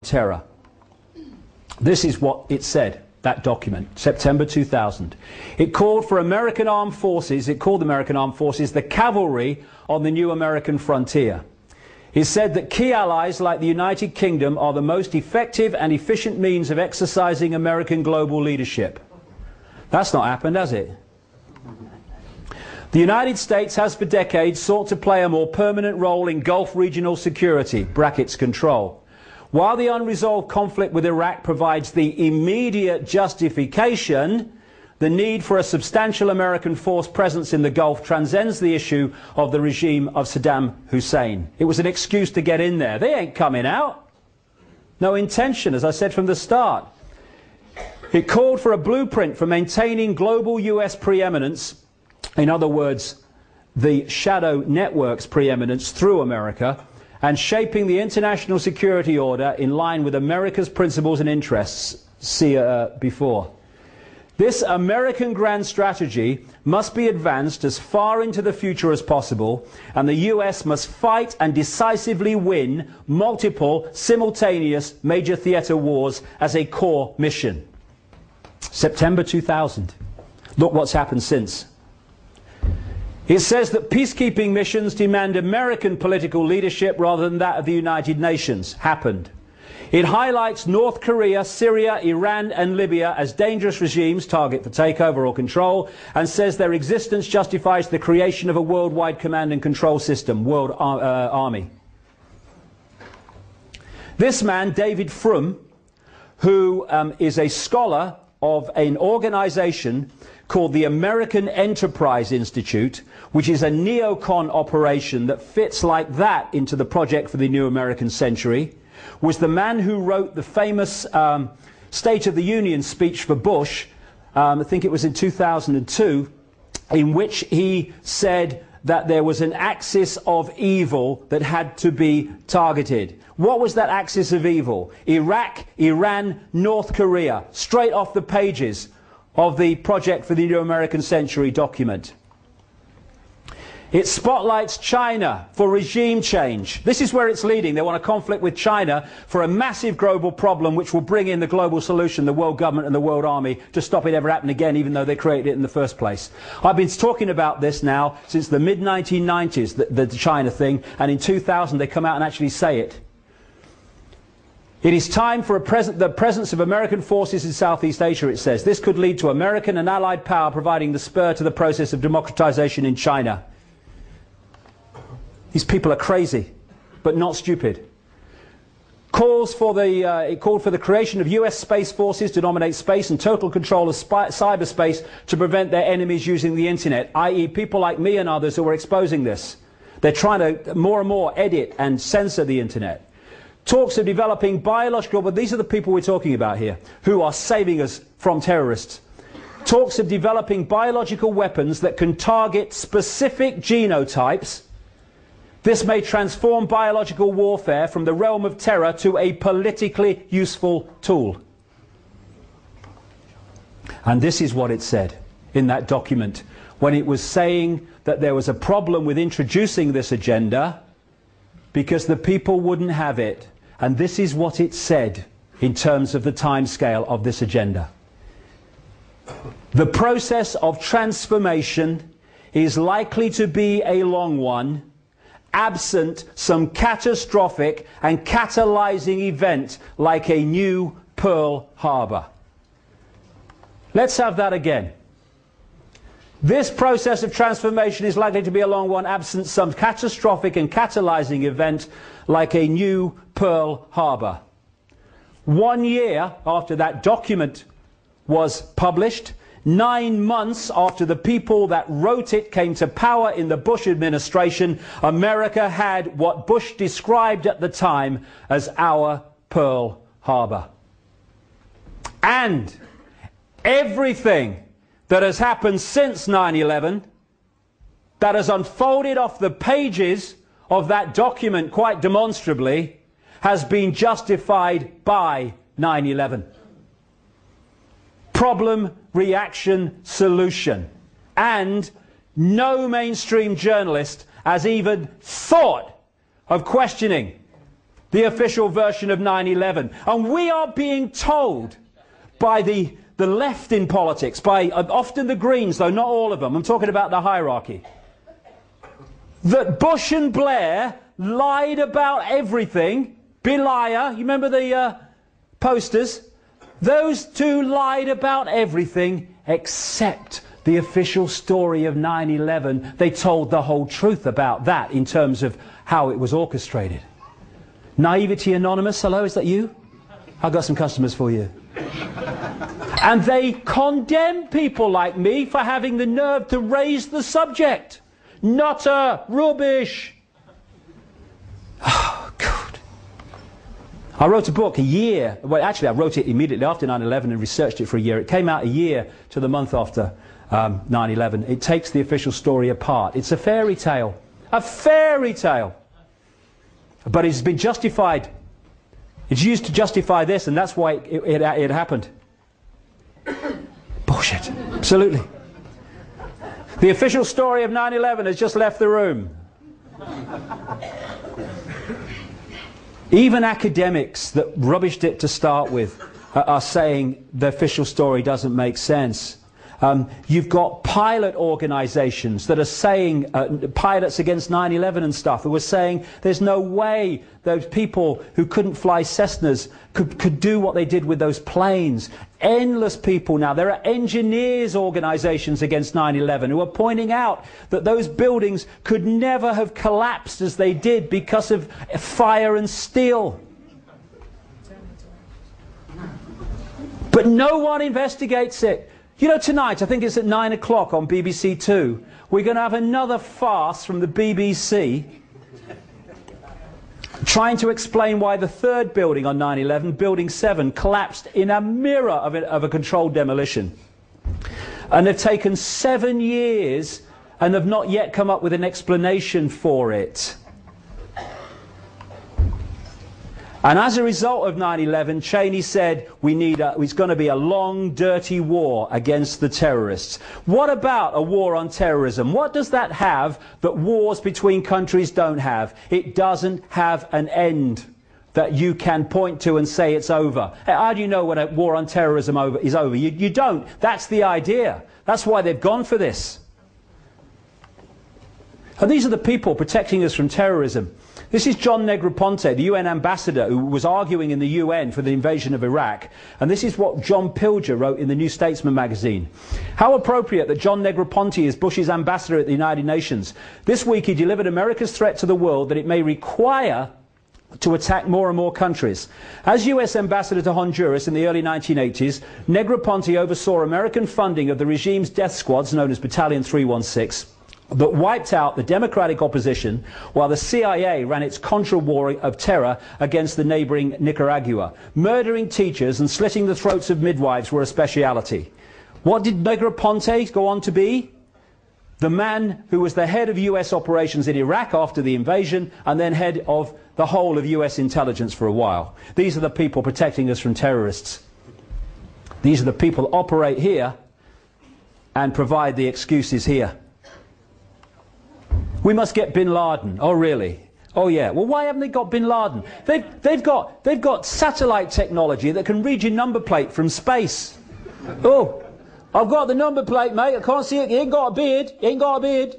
terror. This is what it said, that document, September 2000. It called for American armed forces, it called the American armed forces the cavalry on the new American frontier. It said that key allies like the United Kingdom are the most effective and efficient means of exercising American global leadership. That's not happened, has it? The United States has for decades sought to play a more permanent role in Gulf regional security, brackets control. While the unresolved conflict with Iraq provides the immediate justification, the need for a substantial American force presence in the Gulf transcends the issue of the regime of Saddam Hussein. It was an excuse to get in there. They ain't coming out. No intention, as I said from the start. It called for a blueprint for maintaining global US preeminence, in other words, the shadow network's preeminence through America, and shaping the international security order in line with America's principles and interests. See before. This American grand strategy must be advanced as far into the future as possible, and the US must fight and decisively win multiple simultaneous major theatre wars as a core mission. September 2000. Look what's happened since. It says that peacekeeping missions demand American political leadership rather than that of the United Nations. Happened. It highlights North Korea, Syria, Iran and Libya as dangerous regimes, target for takeover or control, and says their existence justifies the creation of a worldwide command and control system, World Army. This man, David Frum, who is a scholar of an organization called the American Enterprise Institute, which is a neocon operation that fits like that into the project for the new American century, was the man who wrote the famous State of the Union speech for Bush, I think it was in 2002, in which he said that there was an axis of evil that had to be targeted. What was that axis of evil? Iraq, Iran, North Korea, straight off the pages of the Project for the New American Century document. It spotlights China for regime change. This is where it's leading. They want a conflict with China for a massive global problem which will bring in the global solution, the world government and the world army, to stop it ever happening again, even though they created it in the first place. I've been talking about this now since the mid-1990s, the China thing, and in 2000 they come out and actually say it. It is time for the presence of American forces in Southeast Asia, it says. This could lead to American and allied power providing the spur to the process of democratization in China. These people are crazy, but not stupid. It called for the creation of US space forces to dominate space and total control of cyberspace to prevent their enemies using the internet, i.e. people like me and others who are exposing this. They're trying to more and more edit and censor the internet. Talks of developing biological, but these are the people we're talking about here, who are saving us from terrorists. Talks of developing biological weapons that can target specific genotypes. This may transform biological warfare from the realm of terror to a politically useful tool. And this is what it said in that document when it was saying that there was a problem with introducing this agenda because the people wouldn't have it. And this is what it said in terms of the timescale of this agenda. The process of transformation is likely to be a long one, absent some catastrophic and catalyzing event like a new Pearl Harbor. Let's have that again. This process of transformation is likely to be a long one, absent some catastrophic and catalyzing event like a new Pearl Harbor. 1 year after that document was published, 9 months after the people that wrote it came to power in the Bush administration, America had what Bush described at the time as our Pearl Harbor. And everything that has happened since 9/11, that has unfolded off the pages of that document quite demonstrably, has been justified by 9/11. Problem, reaction, solution. And no mainstream journalist has even thought of questioning the official version of 9/11. And we are being told by the left in politics, by often the Greens, though not all of them, I'm talking about the hierarchy, that Bush and Blair lied about everything. Beliar, you remember the posters? Those two lied about everything except the official story of 9/11. They told the whole truth about that in terms of how it was orchestrated. Naivety Anonymous, hello, is that you? I've got some customers for you. And they condemn people like me for having the nerve to raise the subject. Nutter, rubbish. Oh, God. I wrote a book a year, well actually I wrote it immediately after 9/11 and researched it for a year. It came out a year to the month after 9/11. It takes the official story apart. It's a fairy tale. A fairy tale. But it's been justified. It's used to justify this, and that's why it happened. Bullshit. Absolutely. The official story of 9/11 has just left the room. Even academics that rubbished it to start with are saying the official story doesn't make sense. You've got pilot organisations that are saying, pilots against 9/11 and stuff, who are saying there's no way those people who couldn't fly Cessnas could do what they did with those planes. Endless people now. There are engineers organisations against 9/11 who are pointing out that those buildings could never have collapsed as they did because of fire and steel. But no one investigates it. You know, tonight, I think it's at 9 o'clock on BBC Two, we're going to have another farce from the BBC trying to explain why the third building on 9/11, Building 7, collapsed in a mirror of a controlled demolition. And they've taken 7 years and have not yet come up with an explanation for it. And as a result of 9/11, Cheney said it's going to be a long, dirty war against the terrorists. What about a war on terrorism? What does that have that wars between countries don't have? It doesn't have an end that you can point to and say it's over. How do you know when a war on terrorism is over? You don't. That's the idea. That's why they've gone for this. And these are the people protecting us from terrorism. This is John Negroponte, the UN ambassador who was arguing in the UN for the invasion of Iraq. And this is what John Pilger wrote in the New Statesman magazine. How appropriate that John Negroponte is Bush's ambassador at the United Nations. This week he delivered America's threat to the world that it may require to attack more and more countries. As US ambassador to Honduras in the early 1980s, Negroponte oversaw American funding of the regime's death squads, known as Battalion 316, that wiped out the democratic opposition while the CIA ran its Contra war of terror against the neighbouring Nicaragua. Murdering teachers and slitting the throats of midwives were a speciality. What did Negroponte go on to be? The man who was the head of US operations in Iraq after the invasion and then head of the whole of US intelligence for a while. These are the people protecting us from terrorists. These are the people that operate here and provide the excuses here. We must get Bin Laden. Oh, really? Oh, yeah. Well, why haven't they got Bin Laden? They've got satellite technology that can read your number plate from space. Oh, I've got the number plate, mate. I can't see it. He ain't got a beard. He ain't got a beard.